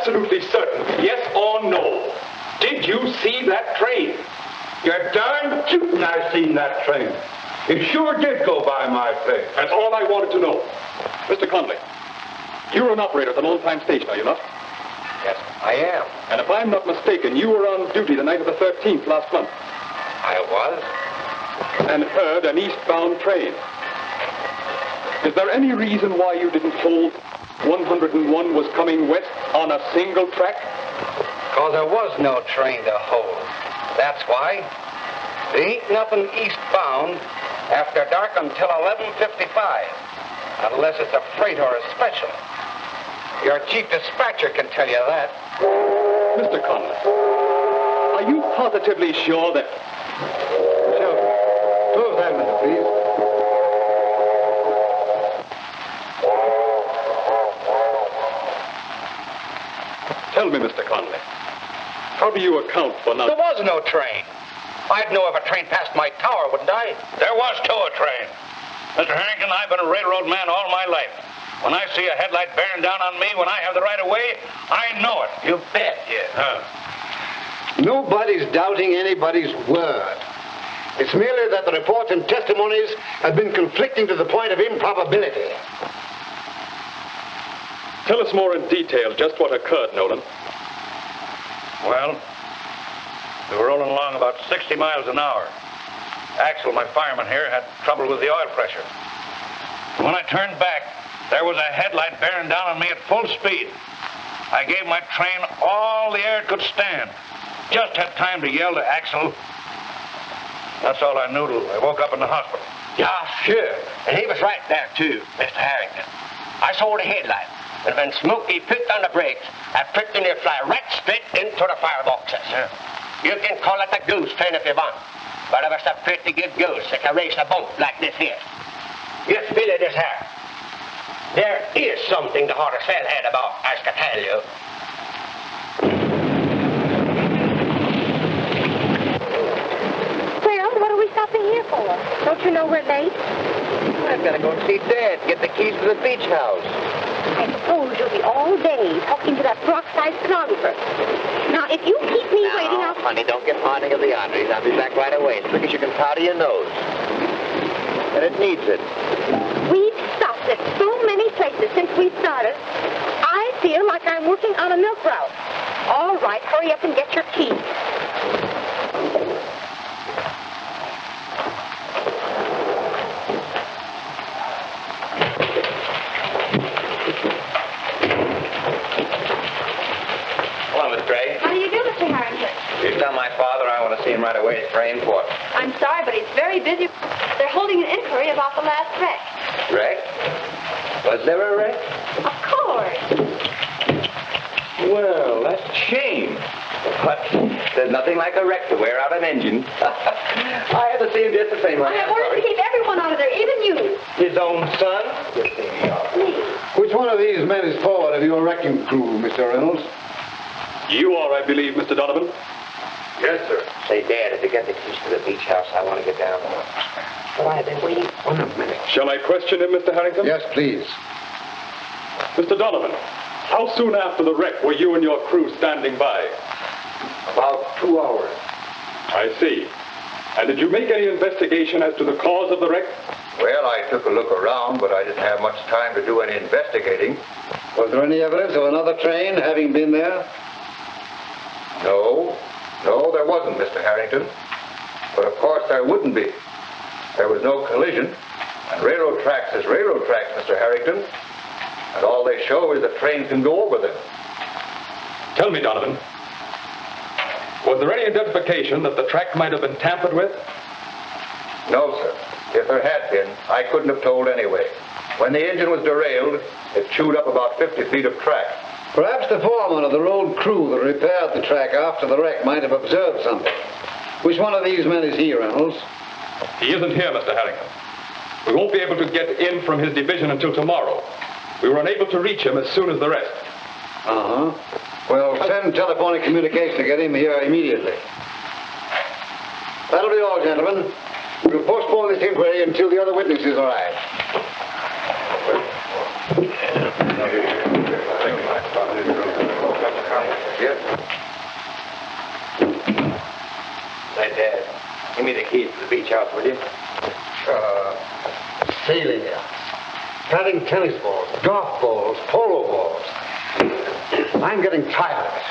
absolutely certain, yes or no, did you see that train? You're darn tootin' I seen that train. It sure did go by my place. That's all I wanted to know. Mr. Conley, you're an operator at the Lone Pine Station, are you not? Yes, I am. And if I'm not mistaken, you were on duty the night of the 13th last month. I was? And heard an eastbound train. Is there any reason why you didn't hold 101 was coming west on a single track? Because there was no train to hold. That's why. There ain't nothing eastbound after dark until 11:55. Unless it's a freight or a special. Your chief dispatcher can tell you that. Mr. Conley, are you positively sure that... Sure. Close that window, please. Tell me, Mr. Conley, how do you account for not... There was no train. I'd know if a train passed my tower, wouldn't I? There was, too, a train. Mr. Harrington, I've been a railroad man all my life. When I see a headlight bearing down on me when I have the right of way, I know it. You bet, yeah. Nobody's doubting anybody's word. It's merely that the reports and testimonies have been conflicting to the point of improbability. Tell us more in detail just what occurred, Nolan. Well, we were rolling along about 60 miles an hour. Axel, my fireman here, had trouble with the oil pressure. When I turned back, there was a headlight bearing down on me at full speed. I gave my train all the air it could stand. Just had time to yell to Axel. That's all I knew till I woke up in the hospital. Yeah, sure. And he was right there, too, Mr. Harrington. I saw the headlight. But when Smokey put on the brakes, that friction will fly right straight into the fireboxes. Yeah. You can call it a goose train if you want. But it was a pretty good goose that can raise a bump like this here. You feel it, this here. There is something the Horace had about, I can tell you. Well, what are we stopping here for? Don't you know we're late? I'm going to go and see Dad, get the keys to the beach house. I suppose you'll be all day talking to that peroxide stenographer. Now, if you keep me waiting, I'll... honey, don't get haunting of the arteries. I'll be back right away, as quick as you can powder your nose. And it needs it. We've stopped at so many places since we started. I feel like I'm working on a milk route. All right, hurry up and get your keys. How do you do, Mr. Harrington? You tell my father I want to see him right away at Trainport. I'm sorry, but he's very busy. They're holding an inquiry about the last wreck. Wreck? Was there a wreck? Of course. Well, that's a shame. But there's nothing like a wreck to wear out an engine. I had to see him just the same. I have orders to keep everyone out of there, even you. His own son? Which one of these men is forward of your wrecking crew, Mr. Reynolds? You are, I believe, Mr. Donovan. Yes, sir. Say, Dad, if you get the keys to the beach house, I want to get down there. Well, I've been waiting 1 minute. Shall I question him, Mr. Harrington? Yes, please. Mr. Donovan, how soon after the wreck were you and your crew standing by? About 2 hours. I see. And did you make any investigation as to the cause of the wreck? Well, I took a look around, but I didn't have much time to do any investigating. Was there any evidence of another train having been there? No, there wasn't, Mr. Harrington. But of course there wouldn't be. There was no collision. And railroad tracks is railroad tracks, Mr. Harrington. And all they show is that trains can go over them. Tell me, Donovan, was there any identification that the track might have been tampered with? No, sir. If there had been, I couldn't have told anyway. When the engine was derailed, it chewed up about 50 feet of track. Perhaps the foreman of the road crew that repaired the track after the wreck might have observed something. Which one of these men is he, Reynolds? He isn't here, Mr. Harrington. We won't be able to get in from his division until tomorrow. We were unable to reach him as soon as the rest. Uh-huh. Well, send telephonic communication to get him here immediately. That'll be all, gentlemen. We'll postpone this inquiry until the other witnesses arrive. you. Say, Dad, give me the keys to the beach house, will you? Sailing yachts, batting tennis balls, golf balls, polo balls. I'm getting tired of it.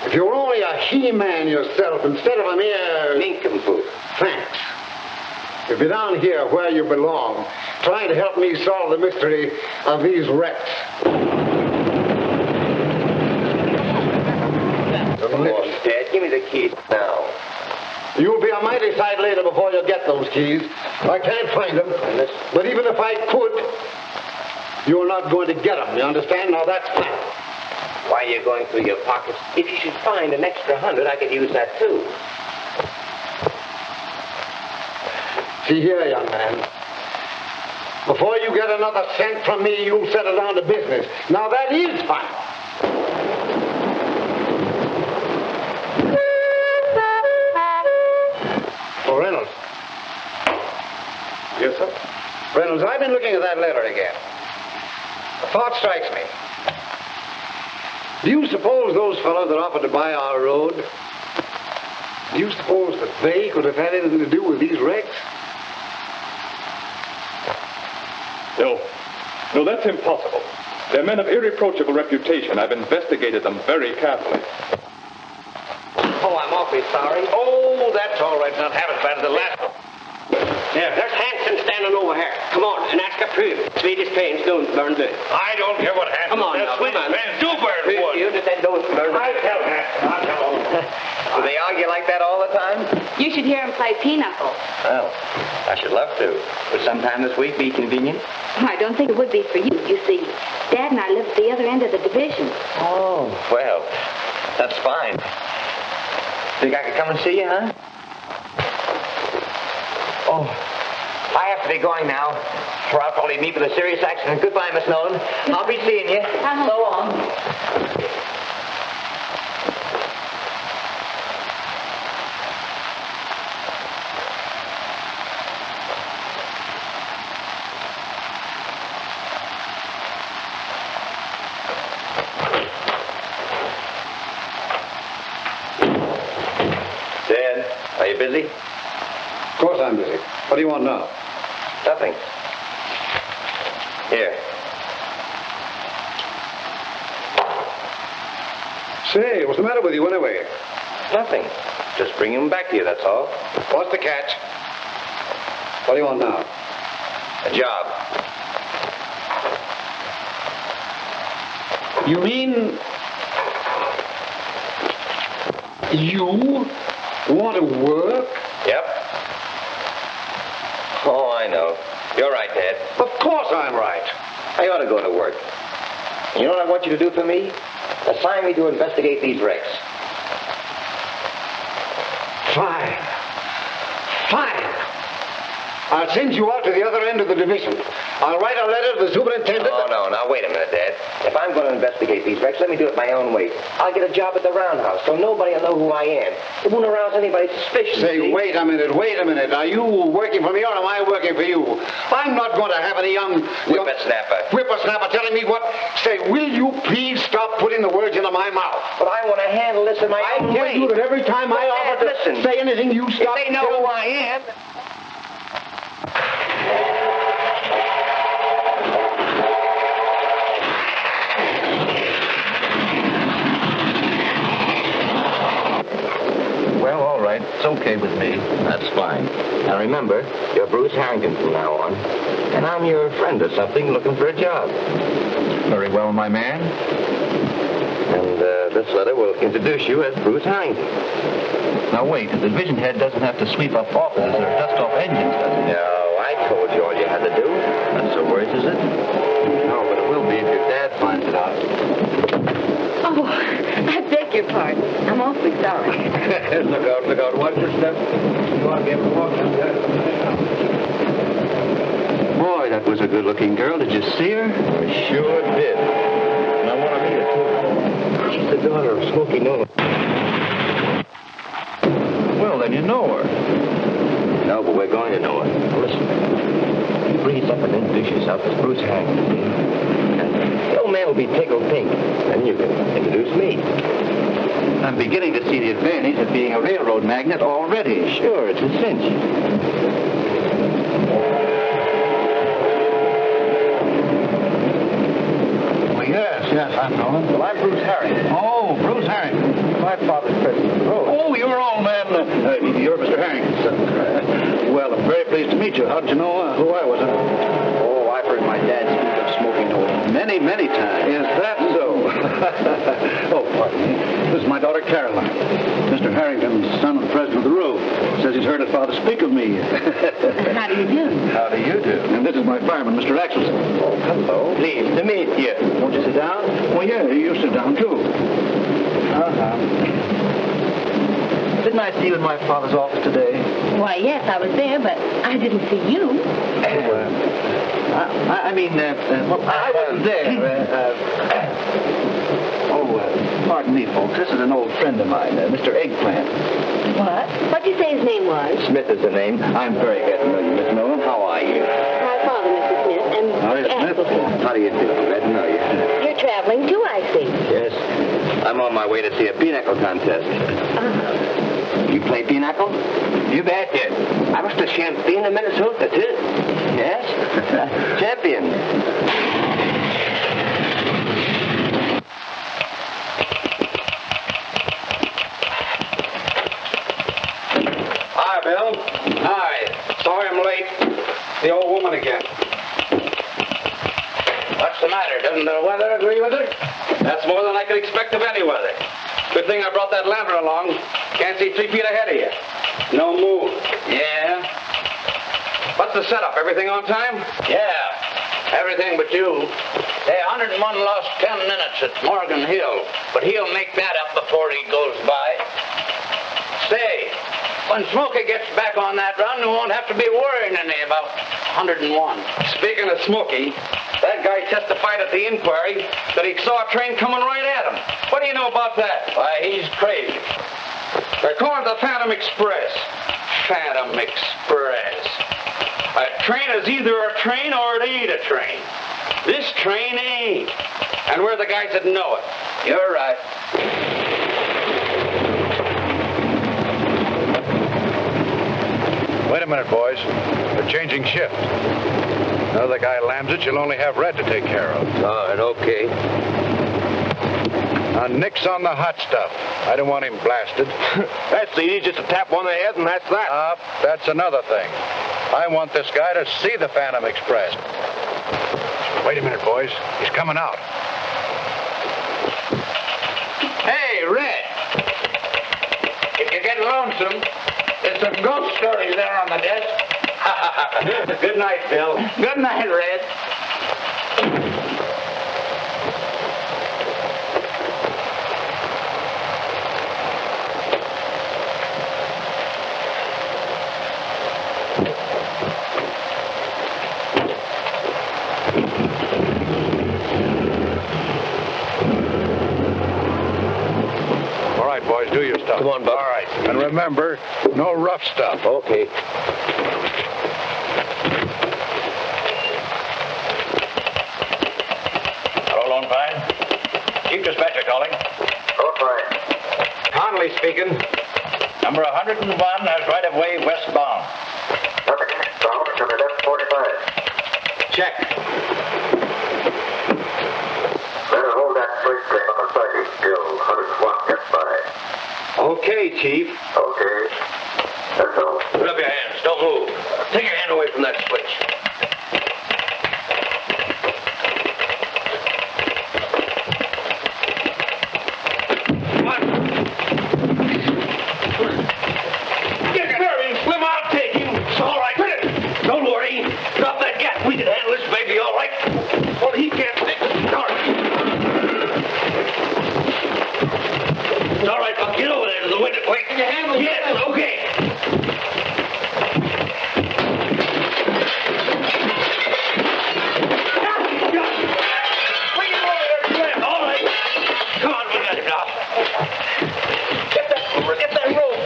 If you were only a he-man yourself instead of a mere... Nincompoop. Thanks. You'd be down here where you belong, trying to help me solve the mystery of these wrecks. Dad, give me the keys now. You'll be a mighty sight later before you get those keys. I can't find them. But even if I could, you're not going to get them. You understand? Now, that's final. Why are you going through your pockets? If you should find an extra 100, I could use that, too. See here, young man. Before you get another cent from me, you'll settle down to business. Now, that is final. Oh, Reynolds. Yes, sir? Reynolds, I've been looking at that letter again. A thought strikes me. Do you suppose those fellows that offered to buy our road, do you suppose that they could have had anything to do with these wrecks? No. No, that's impossible. They're men of irreproachable reputation. I've investigated them very carefully. Oh, I'm awfully sorry. Oh, that's all right. Not half as bad as the last one. Yeah, there's Hanson standing over here. Come on, and ask a proof. Swedish trains don't burn wood. I don't care what happens. Come on now, Swedish come on. trains do burn wood. You just said don't burn wood. I tell Hanson. I'll tell him. Do they argue like that all the time? You should hear him play pinochle. Well, I should love to. Would sometime this week be convenient? I don't think it would be for you. You see, Dad and I live at the other end of the division. Oh, well, that's fine. Think I could come and see you, huh? Oh, I have to be going now, or I'll probably meet with a serious accident. Goodbye, Miss Nolan. I'll be seeing you. So long. Dad, are you busy? Of course I'm busy. What do you want now? Nothing. Here. Say, what's the matter with you anyway? Nothing. Just bringing him back to you, that's all. What's the catch? What do you want now? A job. You mean... you want to work? Yep. Oh, I know. You're right, Dad. Of course I'm right. I ought to go to work. You know what I want you to do for me? Assign me to investigate these wrecks. Fine. Fine. I'll send you out to the other end of the division. I'll write a letter to the superintendent. Oh, no. Now, wait a minute, Dad. If I'm going to investigate these wrecks, let me do it my own way. I'll get a job at the Roundhouse, so nobody will know who I am. It won't arouse anybody's suspicion. Say, see? wait a minute. Are you working for me or am I working for you? I'm not going to have any young... Whippersnapper telling me what... Say, will you please stop putting the words into my mouth? But I want to handle this in my own way. I tell you that every time I offer to say anything, you stop... If they know who I am... Well, all right. It's okay with me. That's fine. Now remember, you're Bruce Harrington from now on. And I'm your friend or something looking for a job. Very well, my man. And this letter will introduce you as Bruce Harrington. Now, wait. The division head doesn't have to sweep up offices or dust off engines, does he? No, I told you all you had to do. That's so worse, is it? No, but it will be if your dad finds it out. Oh, I beg your pardon. I'm awfully sorry. Look out. Watch your step. You want to be able to walk like that. Boy, that was a good-looking girl. Did you see her? I sure did. And I want to meet her, too. She's the daughter of Smoky Nolan. Well, then you know her. No, but we're going to know her. Listen, you breeze up and introduce yourself as Bruce Harrington, and the old man man will be tickled pink. Then you can introduce me. I'm beginning to see the advantage of being a railroad magnate already. Sure, it's a cinch. Yes, I'm Nolan. Well, I'm Bruce Harrington. Oh, Bruce Harrington. My father's president of the road. Oh, you're old man. You're Mr. Harrington's son. Well, I'm very pleased to meet you. How did you know who I was? Oh, I've heard my dad speak of smoking Nolan. Many, many times. Is that so? Oh, pardon me. This is my daughter, Caroline. Mr. Harrington's son of the president of the road. Says he's heard his father speak of me. How do you do? How do you do? And this is my fireman, Mr. Axelson. Oh, hello. Pleased to meet you. Won't you sit down? Well, yeah, you sit down, too. Uh-huh. Didn't I see you in my father's office today? Why, yes, I was there, but I didn't see you. I wasn't there. Pardon me, folks. This is an old friend of mine, Mr. Eggplant. What? What'd you say his name was? Smith is the name. I'm very glad to know you, Miss Nolan. How are you? My father, Mr. Smith, and Mr. Axelson. How do you do? Glad to know you. You're traveling too, I see. Yes. I'm on my way to see a pinochle contest. You play pinochle? You bet, yes. I was the champion of Minnesota, too. Yes? Champion. Hi, Bill. Hi. Sorry I'm late. The old woman again. What's the matter? Doesn't the weather agree with her? That's more than I could expect of any weather. Good thing I brought that lantern along. Can't see 3 feet ahead of you. No move. Yeah? What's the setup? Everything on time? Yeah. Everything but you. Hey, 101 lost 10 minutes at Morgan Hill, but he'll make that up before he goes by. Say, when Smokey gets back on that run, we won't have to be worrying any about 101. Speaking of Smokey, that guy testified at the inquiry that he saw a train coming right at him. What do you know about that? Why, he's crazy. They're calling it the Phantom Express. Phantom Express. A train is either a train or it ain't a train. This train ain't. And we're the guys that know it. You're right. Wait a minute, boys. We're changing shift. Now the guy lambs it, you'll only have Red to take care of. All right, okay. Now, nix on the hot stuff. I don't want him blasted. That's easy, just a tap on the head and that's that. That's another thing. I want this guy to see the Phantom Express. Wait a minute, boys. He's coming out. Hey, Red. If you get lonesome, there's some ghost stories there on the desk. Good night, Bill. Good night, Red. All right, boys, do your stuff. Come on, Buck. All right. And remember, no rough stuff. Okay. Hello, Lone Pine. Chief Dispatcher calling. Lone Pine. Connolly speaking. Number 101 has right-of-way westbound. Nothing eastbound, number left 45. Check. Better hold that freight train on the siding still. 101 gets by. Okay, Chief. Okay. That's all. Put up your hands. Don't move. Take your hand away from that switch. Get nervy, Slim. I'll take him. It's all right. Don't worry. Drop that gap. We can handle this baby all right. Well, he can't fix it. All right. It's all right, Buck. Get over there to the window. Wait. Can you handle it? Yes, okay. Bring him over there, Slim. All right. Come on, we got him now. Get that rope.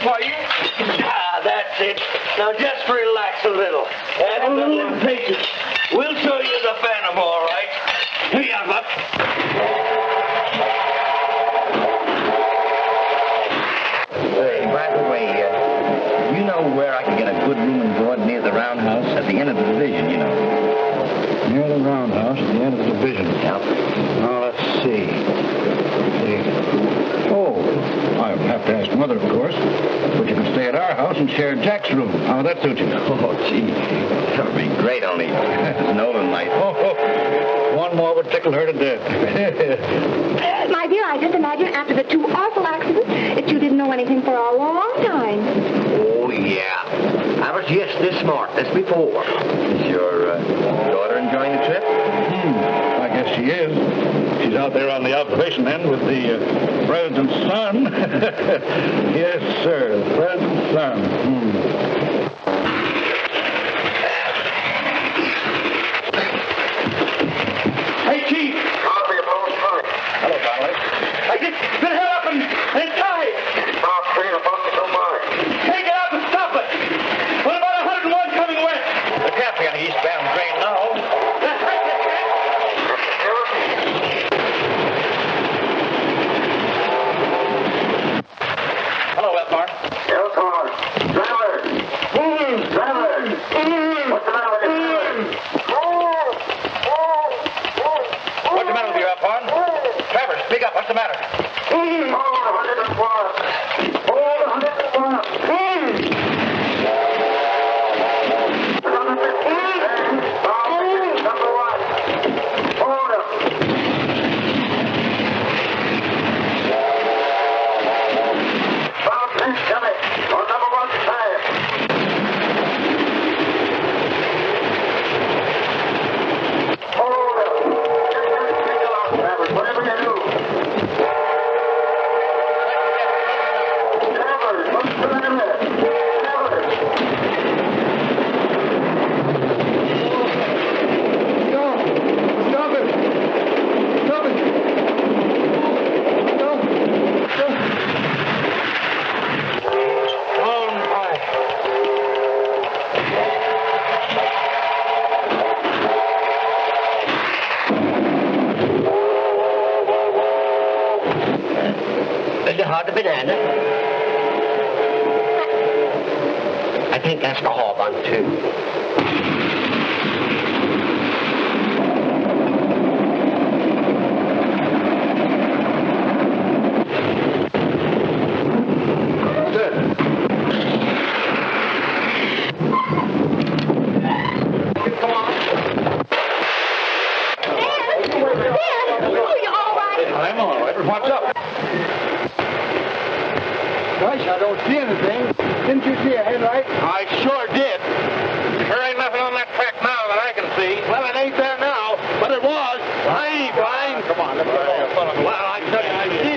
Why, you... that's it. Now just relax a little. Have a little patience. We'll show you the Phantom, all right. have to ask Mother, of course. But you can stay at our house and share Jack's room. How would that suit you? Oh, gee. That would be great, only Nolan might. One more would tickle her to death. My dear, I just imagine after the 2 awful accidents that you didn't know anything for a long time. Oh, yeah. I was just this smart as before. Is your daughter enjoying the trip? I guess she is. She's out there on the observation end with the president's son. Yes, sir, the president's son. Hey, Chief. Copy of those trucks. Hello, Conway. Hey, get the hell up and tie it. Top train about to come by. Take it up and stop it. What about 101 coming west? The Campy on the eastbound train now. Hello, Westmore. Elkhorn. Driver. Driver. What's the matter with this car? What's the matter with you, Elkhorn? Trevor, speak up. What's the matter? Hold 101. Hold 101. Number 1. Hold him. Coming on number 1 tire. Hold up. Whatever you do. Trevor, what's the matter? Trevor. Stop it! Stop it! Stop! Is it hard to banana? I think that's the hog on too. I'm all right. What's up? Gosh, I don't see anything. Didn't you see a headlight? I sure did. There ain't nothing on that track now that I can see. Well, it ain't there now, but it was. Fine. Come on, let's go. Well, I tell you, I see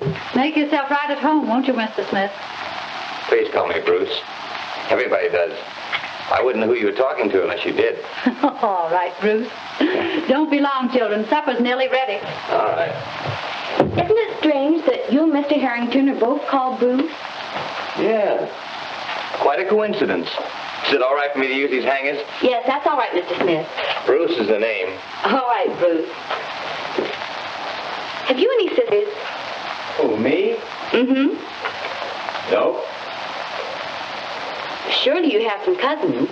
it. Make yourself right at home, won't you, Mr. Smith? Please call me Bruce. Everybody does. I wouldn't know who you were talking to unless you did. All right, Bruce. Don't be long, children. Supper's nearly ready. All right. Isn't it strange that you and Mr. Harrington are both called Bruce? Yeah. Quite a coincidence. Is it all right for me to use these hangers? Yes, that's all right, Mr. Smith. Bruce is the name. All right, Bruce. Have you any sisters? Oh, me? Mm-hmm. No. Surely you have some cousins.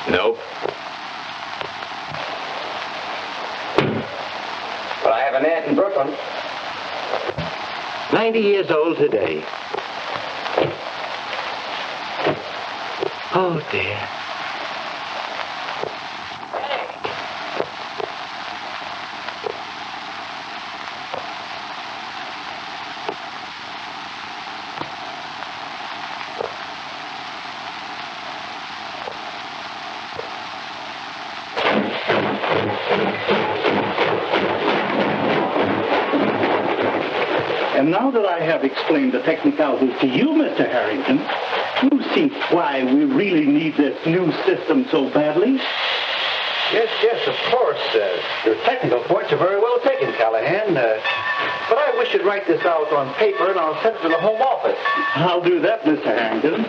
Nope. But I have an aunt in Brooklyn. 90 years old today. Oh, dear. And now that I have explained the technicalities to you, Mr. Harrington, you see why we really need this new system so badly. Yes, of course. Your technical points are very well taken, Callahan. But I wish you'd write this out on paper, and I'll send it to the Home Office. I'll do that, Mr. Harrington.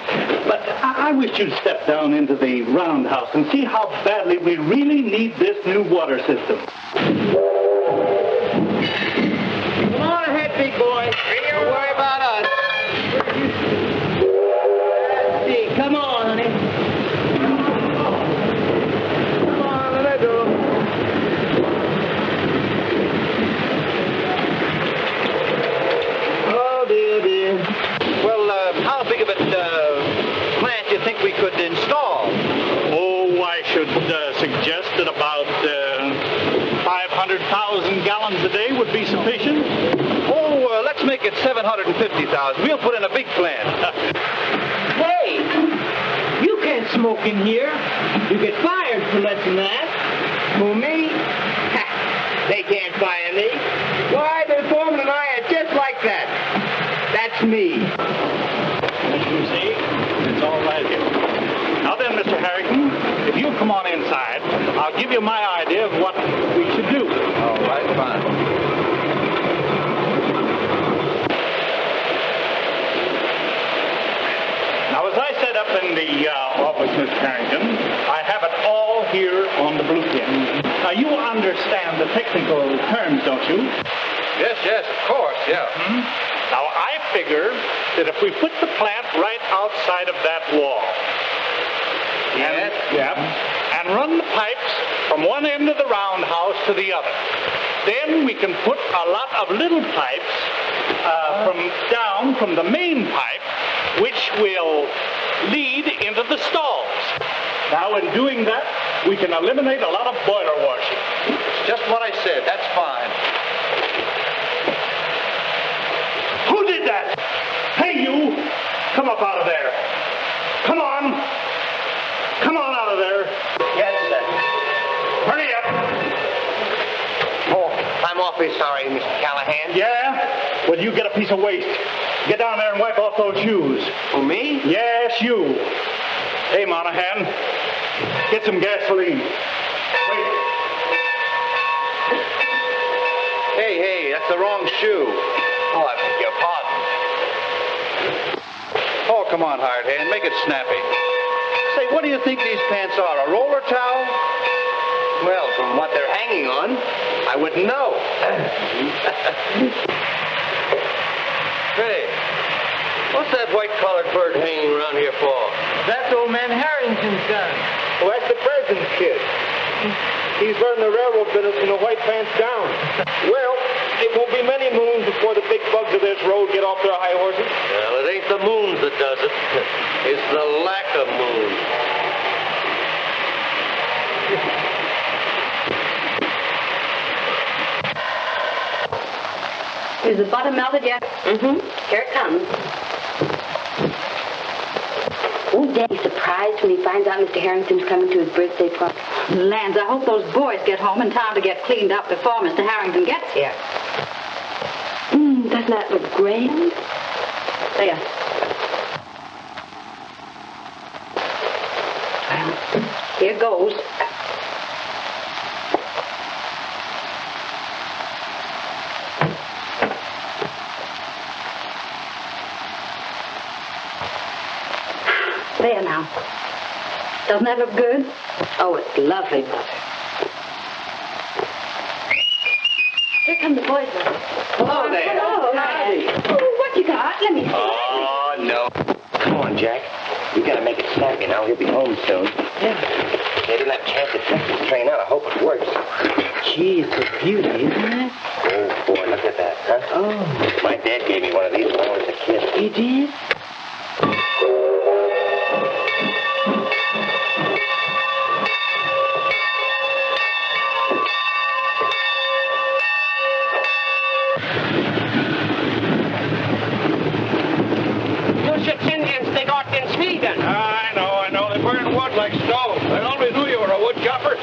But I wish you'd step down into the Roundhouse and see how badly we really need this new water system. Come on ahead, big boy. Don't worry about us. Let's see. Come on, honey. Come on, let go. About 500,000 gallons a day would be sufficient. Oh, let's make it 750,000. We'll put in a big plant. Hey, you can't smoke in here. You get fired for less than that. Who, me? Ha, they can't fire me. Why, the foreman and I are just like that. That's me. You see, it's all right here. Now then, Mr. Harrington, if you'll come on inside, I'll give you my idea of what we should do. All right, fine. Now, as I set up in the office, Mr. Harrington, I have it all here on the blueprint. Now, you understand the technical terms, don't you? Yes, of course, yeah. Now, I figure that if we put the plant right outside of that wall, and run the pipes from one end of the roundhouse to the other, then we can put a lot of little pipes from the main pipe, which will lead into the stalls. Now, in doing that, we can eliminate a lot of boiler washing. It's just what I said. That's fine. Who did that? Hey, you! Come up out of there. Come on. Come on out of there. Yes, sir. Hurry up. Oh, I'm awfully sorry, Mr. Callahan. Yeah? Well, you get a piece of waste. Get down there and wipe off those shoes. Who, me? Yes, you. Hey, Monahan, get some gasoline. Wait. Hey, that's the wrong shoe. Oh, I beg your pardon. Oh, come on, hard hand. Make it snappy. Say, what do you think these pants are, a roller towel? Well, from what they're hanging on, I wouldn't know. Hey, what's that white-collared bird hanging around here for? That's old man Harrington's gun. Well, that's the president's kid. He's running the railroad business from the white pants down. Well, it won't be many moons before the big bugs of this road get off their high horses. Well, it ain't the moons that does it. It's the lack of moons. Is the butter melted yet? Mm-hmm. Here it comes. Won't Daddy be surprised when he finds out Mr. Harrington's coming to his birthday party? Lands, I hope those boys get home in time to get cleaned up before Mr. Harrington gets here. Doesn't that look grand? There. Well, here goes. There now. Doesn't that look good? Oh, it's lovely. Here come the boys. Hello there. Hello. Howdy. Oh, what you got? Let me see. Oh, no. Come on, Jack. We gotta make it snappy now. He'll be home soon. Yeah. They didn't have a chance to test this train out. I hope it works. Gee, it's a beauty, isn't it? Oh, boy, look at that, huh? Oh. My dad gave me one of these when I was a kid. You did? I know. They burn wood like stoves. I always knew you were a wood chopper.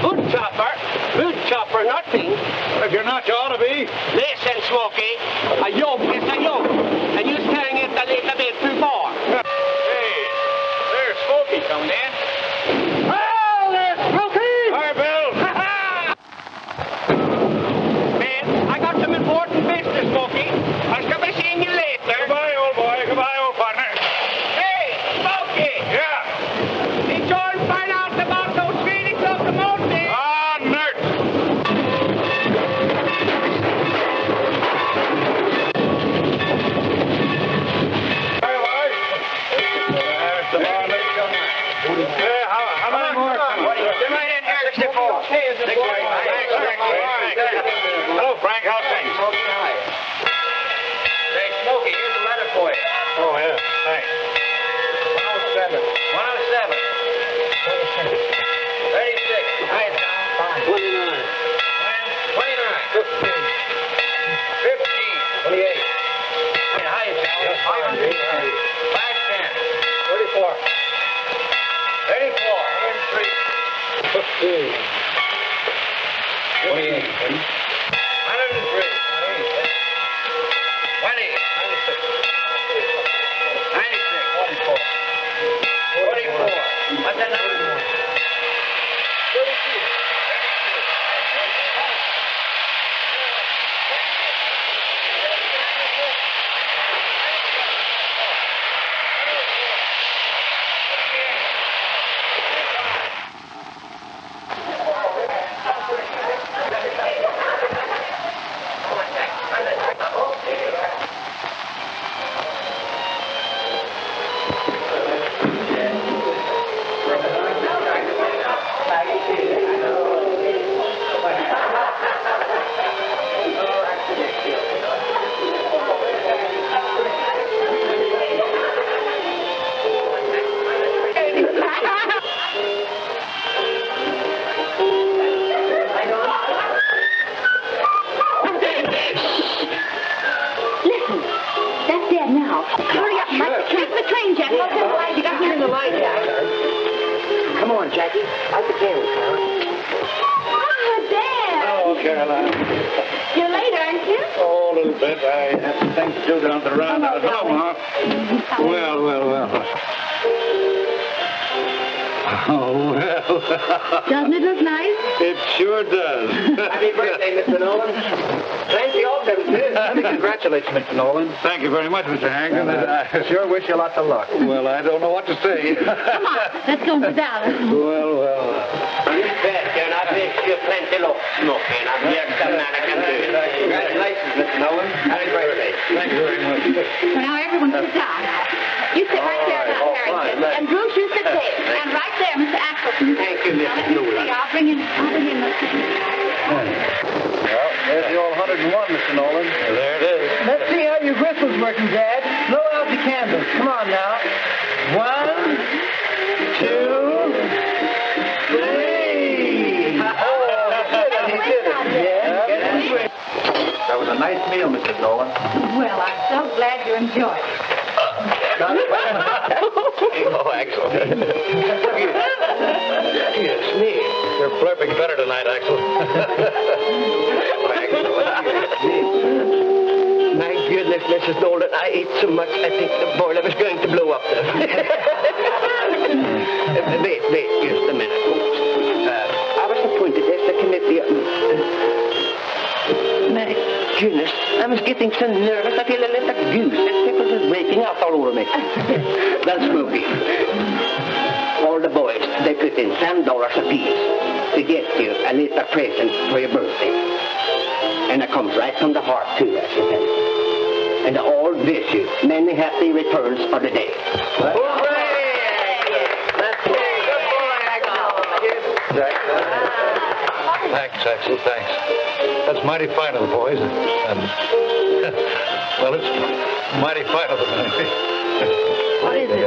Wood chopper? Wood chopper, nothing. If you're not, you ought to be. Listen, Smokey. A yoke is a yoke. And you're carrying it a little bit too far. Hey, there's Smokey coming in. Oh, there's Smokey! Hi, Bill. Man, I got some important business, Smokey. I'll come and see you later. Goodbye, old boy. Goodbye, old partner. Hey, Smokey! Yeah. Did you all find out about those Swedish locomotives? Ah, nerd. Hi, boys. There's the barn. Hey, how many more? Come right in here, 64. Hello, Frank. How's things? Hey, Smokey, here's a letter for you. Oh, yeah. Thanks. 107. 107. 36. Hi, Tom. 29. 15. 28. How you sound? 500. 510. 34. 34. 103. 15. 28. 103. 20. 96. 44. 44. What's that number? 32. Come on, Jackie. Out the candles, Carol. Oh, Dad. Oh, Caroline. You're late, aren't you? Oh, a little bit. I have some things to do down at the Roundhouse. Hello, Huh? Well. Oh, well. Doesn't it look nice? It sure does. Happy birthday, Mr. Nolan. Plenty of them, too. Let me congratulate you, Mr. Nolan. Thank you very much, Mr. Harrington. I sure wish you lots of luck. Well, I don't know what to say. Come on, let's go to Dallas. Well. You bet, and I bet you plenty of smoking. I'm the extra man I can do. Congratulations, Mr. Nolan. Happy birthday. Thank you very much. So now everyone sit down. You sit right there now, Harrington. And Bruce, you sit there. And right there, Mr. Axelson. Thank you, Mrs. Nolan. I'll bring in the thing. Well, there's the old 101, Mr. Nolan. There it is. Let's see how your gristle's working, Dad. Blow out the candles. Come on now. 1, 2, 3. Oh, he did it. Yeah. That was a nice meal, Mrs. Nolan. Well, I'm so glad you enjoyed it. Oh, Axel. Yes, me. You're flirting better tonight, Axel. My goodness, Mrs. Nolan, I ate so much I think the boiler was going to blow up there. Wait, just a minute, folks. I was appointed as the committee. My goodness, I was getting so nervous I feel a little goose. That pickles is breaking out all over me. Well, Smokey, all the boys, they put in $10 apiece to get you a little present for your birthday. And it comes right from the heart, too, I should say. And I all wish you many happy returns for the day. Thanks, Axel, thanks. That's mighty fine of the boys. And well, it's mighty fine of them. What is it?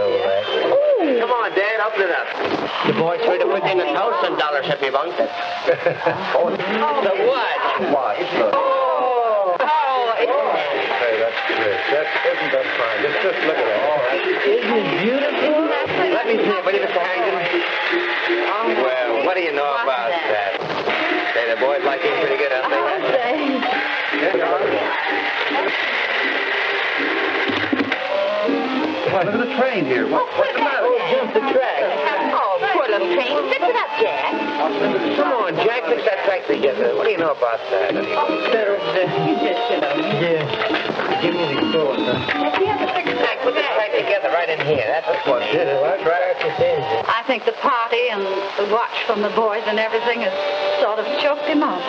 Come on, Dad, open it up. The boys would have put in $1,000 if you want it. The what? What? Hey, that's good. Isn't that fine? Just look at that. All right. Isn't it beautiful? Let me see it, will you, Mr. Harrington? Well, what do you know about that? Say, the boys like him pretty good, don't they? Look at the train here. What's the matter? Oh, jump the track. Oh, poor little train. Fix it up, Jack. Come on, Jack, fix that track together. What do you know about that? You just sit down. Yeah. Give me the clothes, huh? You have to fix it Jack, put that track together right in here. That's what did it. What track is it? I think the party and the watch from the boys and everything has sort of choked him up.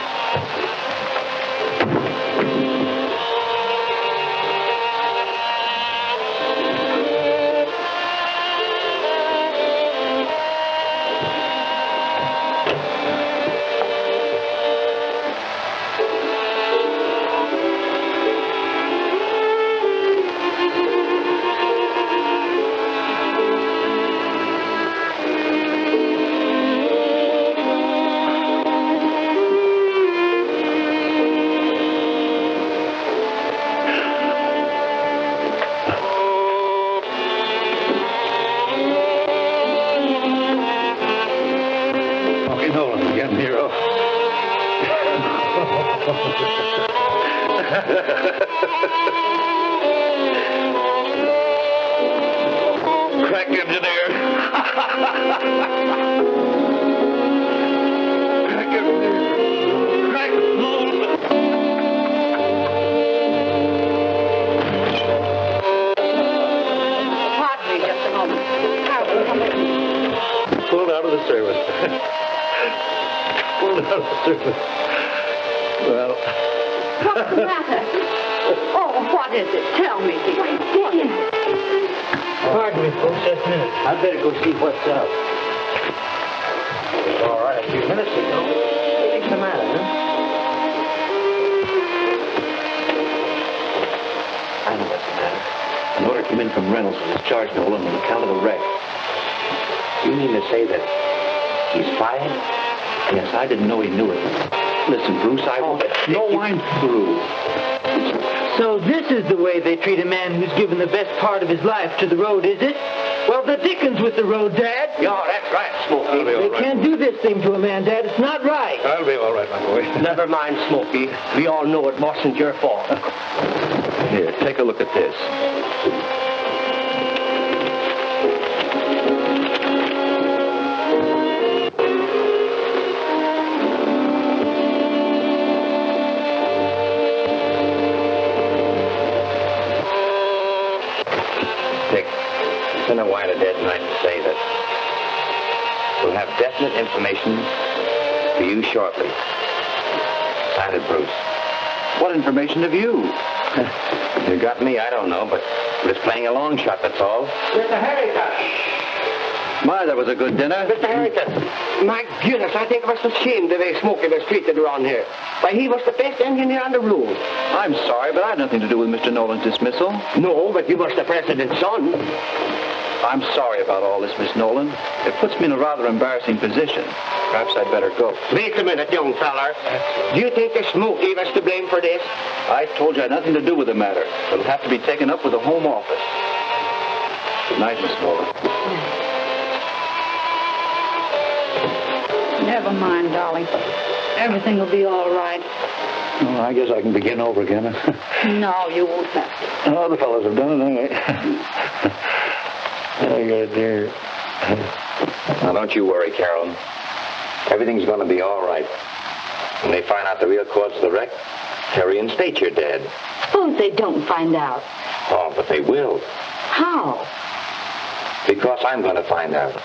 again, hero. Crack, engineer. Crack, engineer. Crack. Pardon me just a moment. Harrington, come in. Pulled out of the service. Pulled out of the service. Well. What's the matter? Oh, what is it? Tell me, dear. What is it? Pardon me, folks, just a minute. I'd better go see what's up. It was all right a few minutes ago. What's the matter, huh? I know what's the matter. An order came in from Reynolds to discharge Nolan on account of the wreck. You mean to say that he's fired? Yes, I didn't know he knew it. Listen, Bruce, I won't... No, I'm through. So this is the way they treat a man who's given the best part of his life to the road, is it? Well, the dickens with the road, Dad. Yeah, that's right, Smokey. They can't do this thing to a man, Dad. It's not right. I'll be all right, my boy. Never mind, Smokey. We all know it wasn't your fault. Here, take a look at this. It's been a while a dead night to say that we'll have definite information for you shortly. Signed, Bruce. What information have you? You got me, I don't know, but it's playing a long shot, that's all. Mr. Harrington! My, that was a good dinner. Mr. Harrington! My goodness, I think it was a shame the way Smokey was treated around here. Why, he was the best engineer on the road. I'm sorry, but I had nothing to do with Mr. Nolan's dismissal. No, but you was the president's son. I'm sorry about all this, Miss Nolan. It puts me in a rather embarrassing position. Perhaps I'd better go. Wait a minute, young feller. Do you think the Smokey was to blame for this? I told you I had nothing to do with the matter. It'll have to be taken up with the Home Office. Good night, Miss Nolan. Never mind, darling. Everything will be all right. Well, I guess I can begin over again. No, you won't have to. Oh, the fellows have done it anyway. Oh, dear. Now, don't you worry, Carol. Everything's going to be all right. When they find out the real cause of the wreck, they'll reinstate your dad. Suppose they don't find out. Oh, but they will. How? Because I'm going to find out.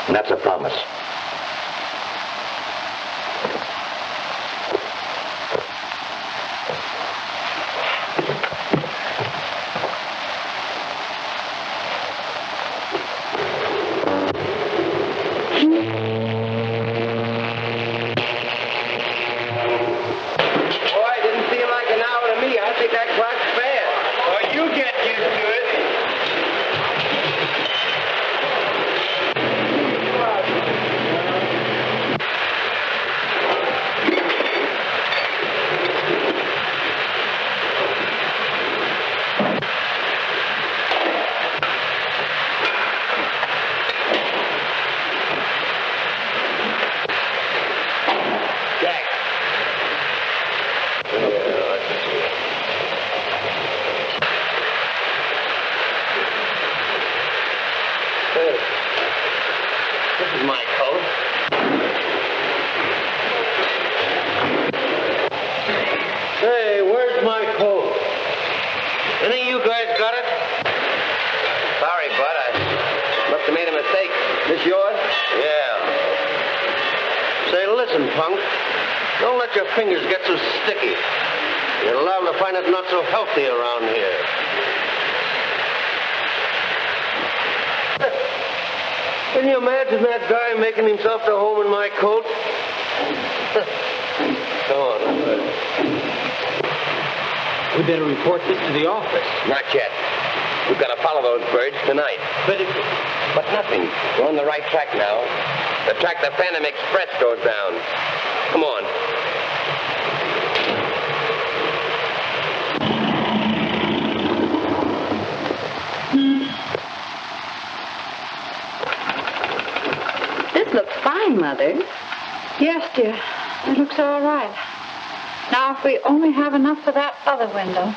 And that's a promise. Fingers get so sticky. You're liable to find it not so healthy around here. Can you imagine that guy making himself to home in my coat? Come on. We better report this to the office. Not yet. We've got to follow those birds tonight. But nothing. We're on the right track now. The track the Phantom Express goes down. Come on. This looks fine, Mother. Yes, Yes, dear. It looks all right. Now, if we only have enough for that other window.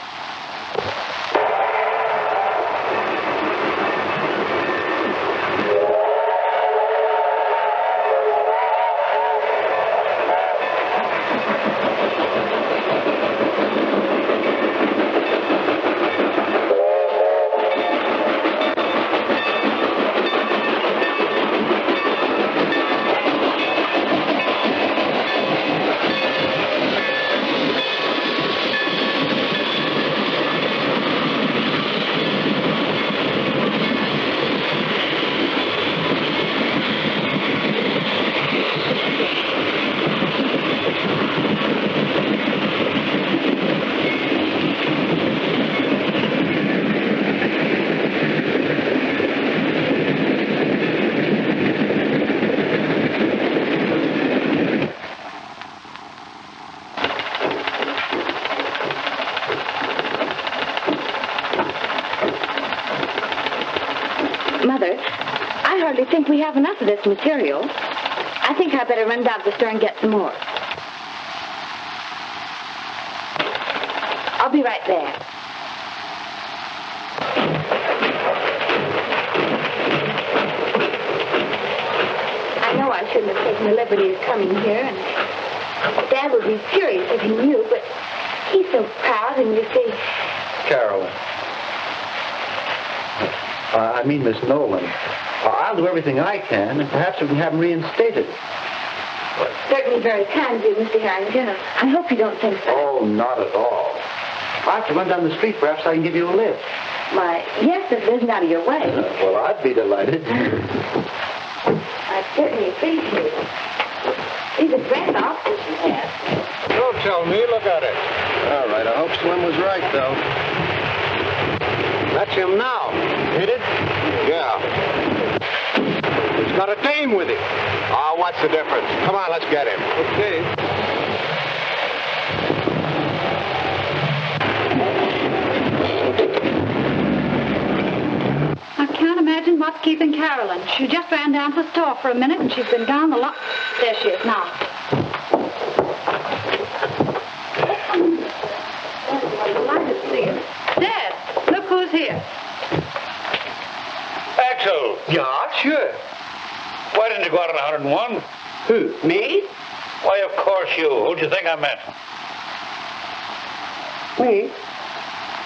Mother, I hardly think we have enough of this material. I think I better run down to the store and get some more. I'll be right there. I know I shouldn't have taken the liberty of coming here, and Dad would be furious if he knew, but he's so proud, and you see... Carol. I mean, Miss Nolan. I'll do everything I can, and perhaps we can have him reinstated. Certainly very kind of you, Mr. Harrington. I hope you don't think so. Oh, not at all. I have to run down the street. Perhaps I can give you a lift. Why, yes, if it isn't out of your way. Well, I'd be delighted. I certainly appreciate it. These are grand officers you have. Don't tell me. Look at it. All right. I hope Slim was right, though. That's him now. Hit it? Yeah. He's got a dame with him. Oh, what's the difference? Come on, let's get him. Okay. I can't imagine what's keeping Carolyn. She just ran down to the store for a minute, and she's been gone a lot. There she is now. Dad, look who's here. Axel! Yeah, sure. Why didn't you go out on 101? Who, me? Why, of course you. Who'd you think I meant? Me?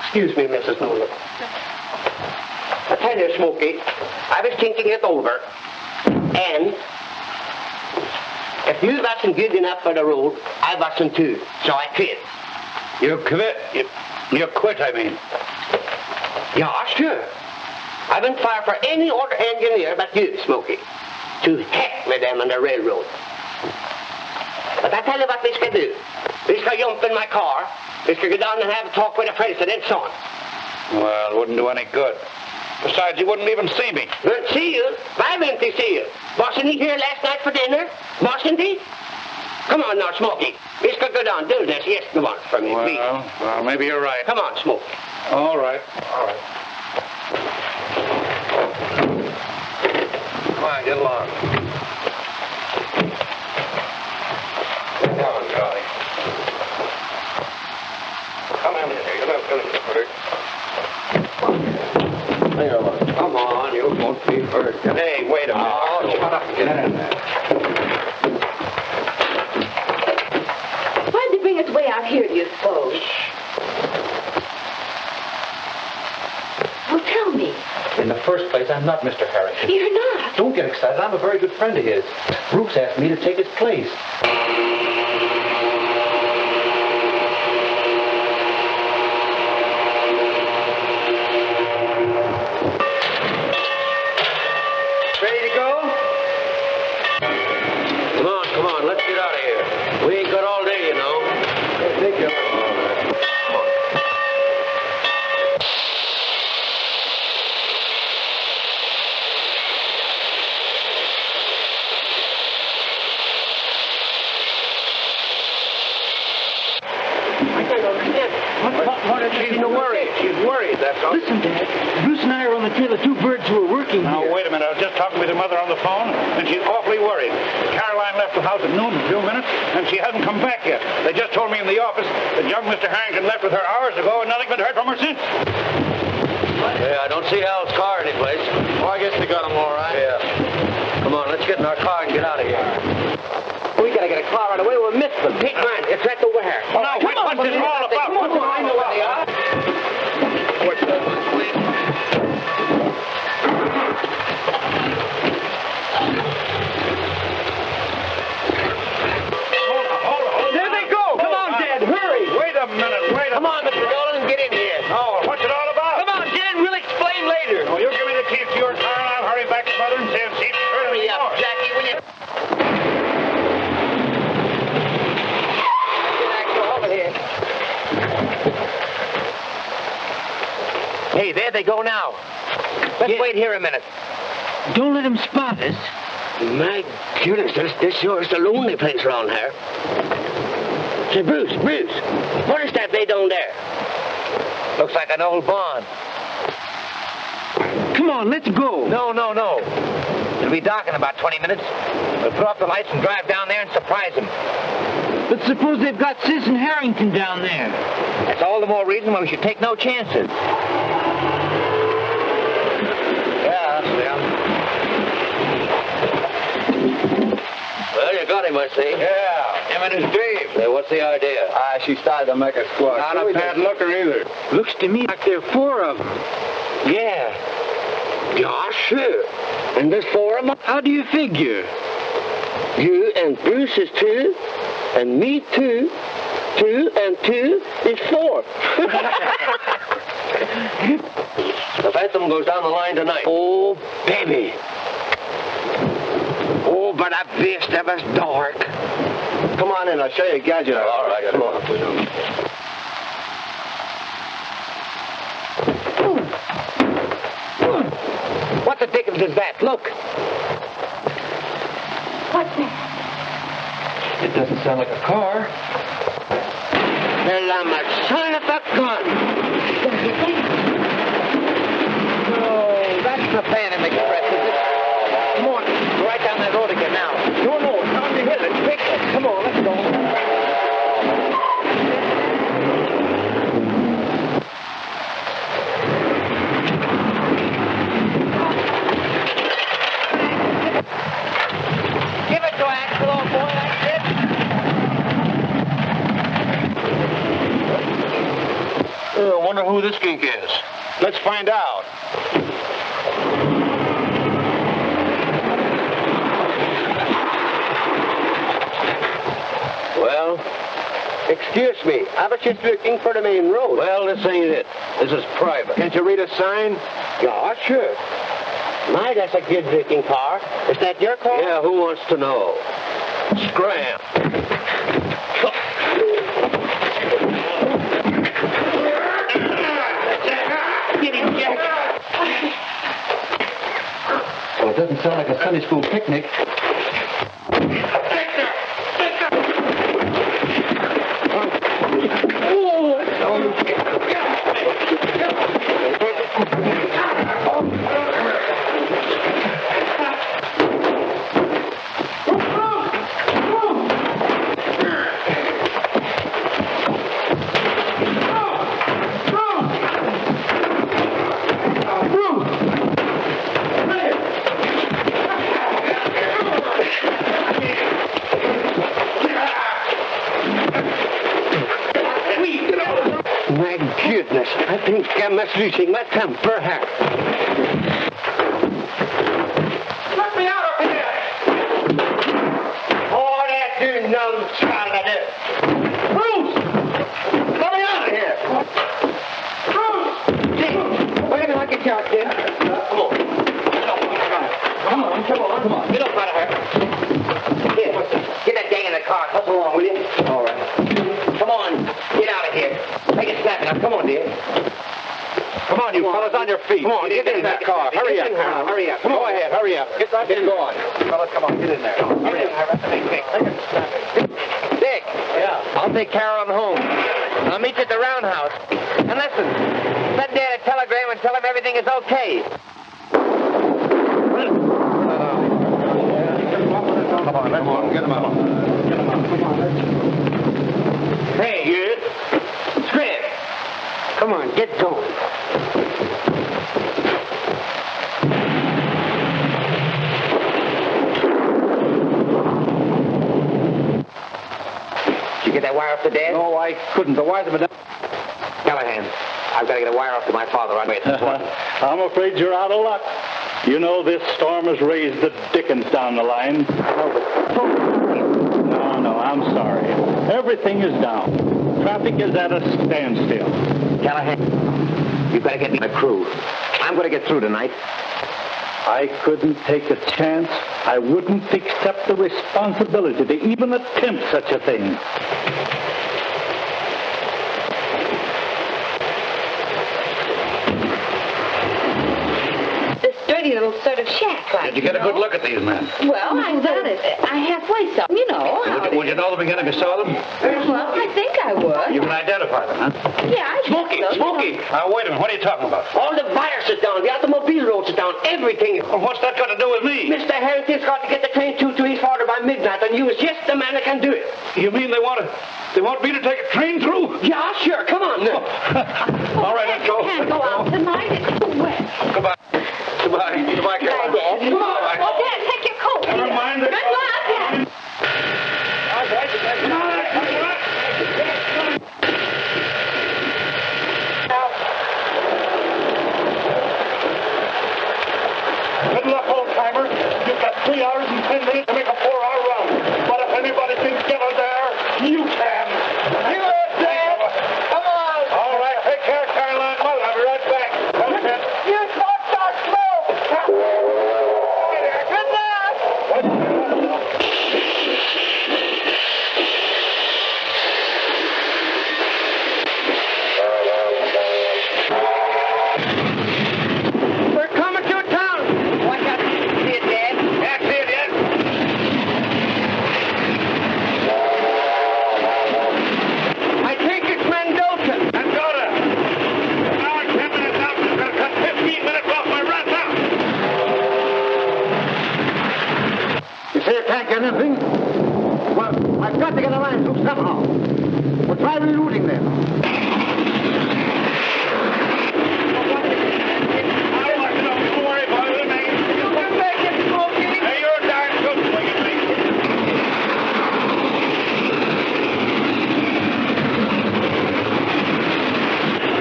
Excuse me, Mrs. Nolan. I tell you, Smokey, I was thinking it over, and if you wasn't good enough for the road, I wasn't too, so I quit. You quit? You quit, I mean. Yeah, sure. I wouldn't fire for any other engineer but you, Smokey. To heck with them on the railroad. But I tell you what we could do. We could jump in my car. We could go down and have a talk with the president, son. Well, it wouldn't do any good. Besides, he wouldn't even see me. Wouldn't see you? Why wouldn't he see you? Wasn't he here last night for dinner? Wasn't he? Come on now, Smokey. We could go down, do this. Yes, come on for me, please. Well, maybe you're right. Come on, Smokey. All right. Come on, get along. Get down, Charlie. Come on in here. You're not going to get hurt. Come on, you won't be hurt. Hey, wait a minute. Oh, shut up. Get in there. Why did they bring us way out here, do you suppose? Well, tell me. In the first place, I'm not Mr. Harrington. You're not. Don't get excited. I'm a very good friend of his. Bruce asked me to take his place. Ready to go? Come on, let's get out of here. We ain't got all day, you know. Thank you. She's worried. She's worried, that's all. Listen, Dad. Bruce and I are on the trail of two birds who are working Now, here. wait a minute. I was just talking with your mother on the phone, and she's awfully worried. Caroline left the Roundhouse at noon in a few minutes, and she hasn't come back yet. They just told me in the office that young Mr. Harrington left with her hours ago, and nothing been heard from her since. Yeah, I don't see Al's car anyplace. Well, I guess they got him all right. Yeah. Come on, let's get in our car and get out of here. We gotta get a car right away. We'll miss them. Pete, man, it's right over here. Oh, now, what's this all about? Come on, I know what they are. What's that, please? There they go. Come on, Dad. Hurry. Wait a minute, Come on, Mr. Nolan, get in here. No, what's it all about? Come on, get in. We'll explain later. Oh, you give me the keys to your car, and I'll hurry back to Mother and say if she's heard Hurry anything up, more. Jackie, will you? Over here. Hey, there they go now. Let's wait here a minute. Don't let him spot us. My goodness, this sure is a lonely place around here. Say, Bruce, what is that they down there? Looks like an old barn. Come on, let's go. No. It'll be dark in about 20 minutes. We'll throw off the lights and drive down there and surprise them. But suppose they've got Sis and Harrington down there. That's all the more reason why we should take no chances. Yeah, that's them. Well, you got him, I see. Yeah, him and his Dave. Hey, what's the idea? She started to make a squawk. Not a bad looker either. Looks to me like there are 4 of them. Yeah, sure. And there's 4 of them. How do you figure? You and Bruce is 2, and me 2. 2 and 2 is 4. The Phantom goes down the line tonight. Oh, baby. Oh, but I wish that was dark. Come on in, I'll show you a gadget. All right, come on. What the dickens is that? Look. What's that? It doesn't sound like a car. Well, I'm a son of a gun. Oh, that's the Phantom Express, is it? Come on, go right down that road again now. No, down the hill. It's quick. Come on, let's go. Give it to Axel, old boy. That's it. I wonder who this skink is. Let's find out. Well, excuse me. I was just looking for the main road. Well, this ain't it. This is private. Can't you read a sign? Yeah, sure. My, that's a good-looking car. Is that your car? Yeah, who wants to know? Scram. Get him, Jack. Well, it doesn't sound like a Sunday school picnic. My goodness, I think I'm losing my temper here. Let me out of here! Oh, that do no child of it. Bruce! Let me out of here! Bruce! Wait a minute, I'll get you out there. Come on. Get up out of here. Here, get that gang in the car. Hustle along, will you? All right. Come on, get out of here. Make it snappy now. Come on, dear. Come on, you fellas, on your feet. Come on, get in that car. Hurry up. Hurry up. Go ahead, hurry up. Get going. Fellas, come on, get in there. Hurry up. Dick. Yeah? I'll take Carolyn home. I'll meet you at the Roundhouse. And listen, send Dad a telegram and tell him everything is okay. Come on, get them out. Get them out. Come on, let's go. Hey, you. Scram. Come on, get going. Did you get that wire off to Dad? No, I couldn't. The wires have been down. Callahan, I've got to get a wire off to my father right away. It's important. I'm afraid you're out of luck. You know this storm has raised the dickens down the line. No, I'm sorry. Everything is down. Traffic is at a standstill. Callahan, you've got to get me a crew. I'm going to get through tonight. I couldn't take a chance. I wouldn't accept the responsibility to even attempt such a thing. Dirty little sort of shack, right? Did you get a good look at these men? Well, I halfway saw them, you know. Would you know them again if you saw them? Well, I think I would. You can identify them, huh? Yeah, I Smokey, guess so, Smokey. you know. Wait a minute. What are you talking about? All the wires are down. The automobile roads are down. Everything. Well, what's that got to do with me? Mr. Harrington's got to get the train to his father by midnight, and you is just the man that can do it. You mean they want me to take a train through? Yeah, sure. Come on, now. All right, let's go. You can't go out tonight. It's too wet. Goodbye. Goodbye, Caroline. Dad. Come on. Oh, Dad, take your coat. Never mind. Good luck. Good luck, old-timer. You've got 3 hours and 10 minutes to make a 4-hour run. But if anybody can get her there, you can. You are Dad. Come on. All right, take care, Caroline. I'll be right back. Okay. You start slow. Good luck. We're coming to town. Watch out. See it, Dad? Yeah, see it yet? I think it's Mendoza. Mendoza. An hour and 10 minutes out. It's going to cut 15 minutes off my run now. You say you can't get anything? Well, I've got to get a line through somehow. We'll try rerouting them. Don't worry about it, man. Hey, you're a darn good swinging, mate.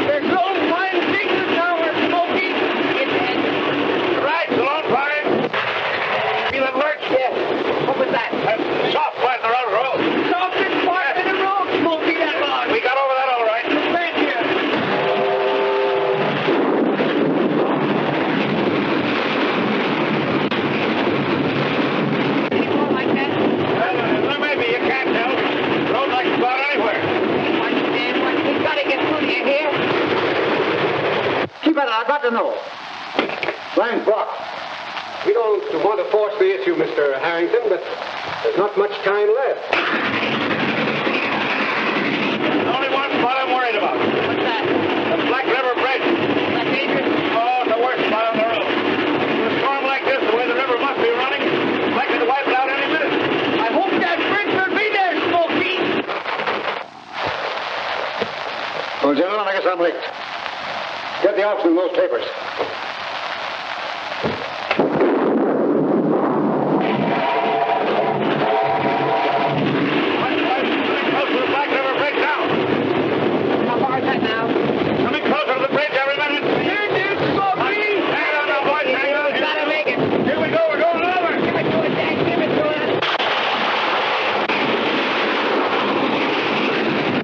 There's no fine signal tower, Smokey. Right, so long, Barney. Feel alert? Yes. What was that? That's soft part of the railroad. Softest part of the road, Smokey, that long. We got over that all right. Thank you. Any more like that? Well, maybe you can't tell. Road like it's about anywhere. We've got to get through to you here. Keep at it. I've got to know. Line's blocked. We don't want to force the issue, Mr. Harrington, but there's not much time left. There's only one spot I'm worried about. What's that? The Black River Bridge. Is that dangerous? Oh, it's the worst spot on the road. With a storm like this, the way the river must be running, it's likely to wipe it out any minute. I hope that bridge will be there, Smokey. Well, gentlemen, I guess I'm late. Get the officer in those papers. Close to the Black River Bridge now. How far is that now? Coming closer to the bridge every minute. Here, dude, Smokey. Hang on now, boys. Hang on. We've got to make it. Here we go. We're going over. Give it to us, Dad. Give it to us.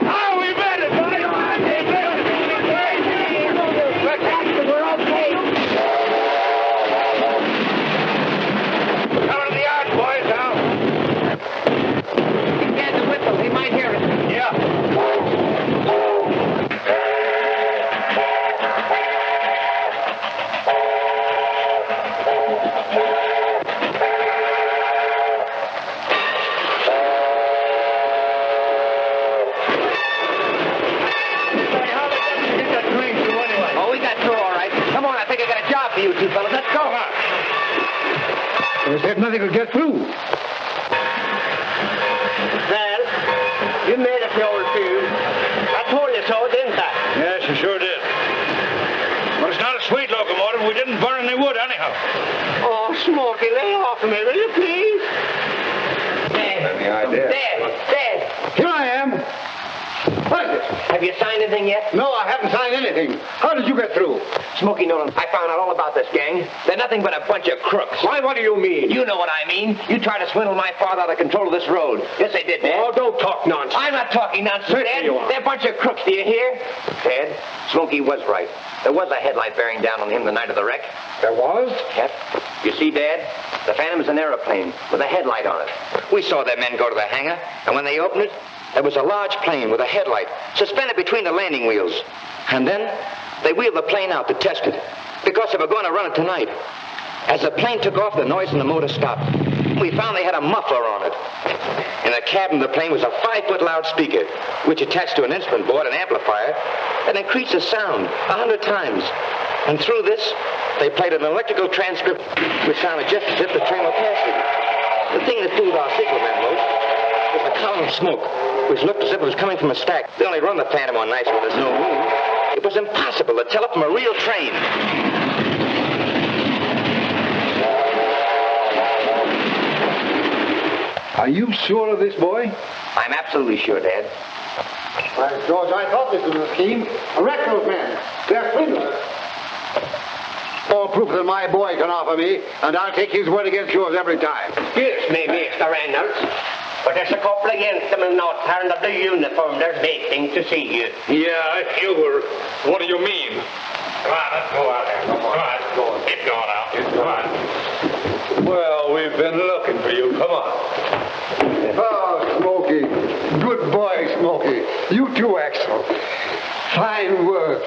Oh, we made it, boys. We're okay. Coming to the yard, boys, now. Give Dad the whistle. He might hear us. Yeah. Oh, we got through all right. Come on, I think I got a job for you two fellas. Let's go. They said nothing could get through. Oh, Smoky, lay off of me, will you, please? Dad! Here I am. What is it? Have you signed anything yet? No, I haven't signed anything. How did you get through? Smoky Nolan, I found out all about this gang. They're nothing but a bunch of crooks. Why, what do you mean? You know what I mean. You tried to swindle my father out of control of this road. Yes, they did, Dad. Oh, don't talk nonsense. I'm not talking nonsense, Certainly Dad. you are. They're a bunch of crooks, do you hear? Dad, Smoky was right. There was a headlight bearing down on him the night of the wreck. There was? Yep. You see, Dad, the Phantom's an aeroplane with a headlight on it. We saw their men go to the hangar, and when they opened it, there was a large plane with a headlight suspended between the landing wheels. And then they wheeled the plane out to test it because they were going to run it tonight. As the plane took off, the noise in the motor stopped. We found they had a muffler on it. In the cabin of the plane was a 5-foot loudspeaker, which attached to an instrument board, an amplifier, that increased the sound 100 times. And through this, they played an electrical transcript which sounded just as if the train were passing. The thing that fooled our secret men most was a column of smoke, which looked as if it was coming from a stack. They only run the Phantom on nights when there's no moon. It was impossible to tell it from a real train. Are you sure of this, boy? I'm absolutely sure, Dad. Why, George, I thought this was a scheme. Arrest those men. They're swindlers. All proof that my boy can offer me, and I'll take his word against yours every time. Excuse me, Mr. Reynolds, but there's a couple of gentlemen out there in the blue uniform. They're waiting to see you. Yeah, if you were. What do you mean? Come on, let's go out there. Come on, let's go. Keep going out. Come on. Well, we've been looking for you. Come on. Oh, Smokey. Good boy, Smokey. You too, Axel. Fine work.